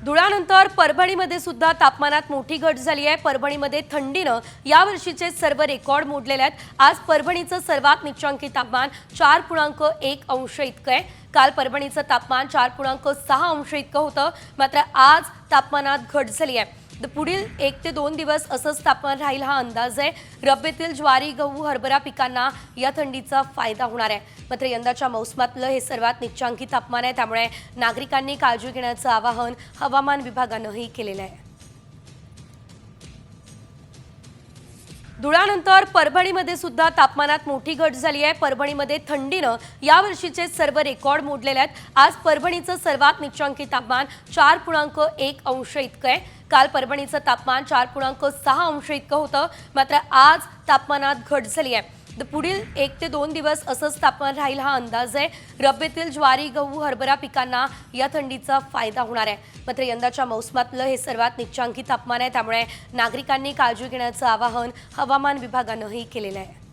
धुळ्यानंतर परभणीमध्ये सुद्धा तापमानात मोठी घट झाली आहे। परभणीमध्ये थंडीनं यावर्षीचे सर्व रेकॉर्ड मोडलेले आहेत। आज परभणीचं सर्वात निचांकी तापमान 4.1 अंश इतकं आहे। काल परभणीचं तापमान 4.6 अंश इतकं होतं, मात्र आज तापमानात घट झाली आहे। पुढील 1 ते 2 दिवस असंच तापमान राहील हा अंदाज आहे। रब्बीतील ज्वारी, गहू, हरभरा पिकांना या थंडीचा फायदा होणार आहे। मात्र यंदाच्या मोसमातलं हे सर्वात निचांकी तापमान आहे, त्यामुळे नागरिकांनी काळजी घेण्याचं आवाहन हवामान विभागानंही केलेलं आहे। धुळ्यानंतर परभणीमध्ये सुद्धा तापमानात मोठी घट झाली आहे। परभणीमध्ये थंडीनं यावर्षीचे सर्व रेकॉर्ड मोडलेले आहेत। आज परभणीचं सर्वात निचांकी तापमान 4.1 अंश इतकं आहे। काल परभणीचं तापमान 4.6 अंश इतकं होतं, मात्र आज तापमानात घट झाली आहे। पुढील 1 ते 2 दिवस असंच तापमान राहील हा अंदाज आहे। रब्बीतील ज्वारी, गहू, हरभरा पिकांना या थंडीचा फायदा होणार आहे। मात्र यंदाच्या मोसमातलं हे सर्वात निचांकी तापमान आहे, त्यामुळे नागरिकांनी काळजी घेण्याचं आवाहन हवामान विभागानंही केलेलं आहे।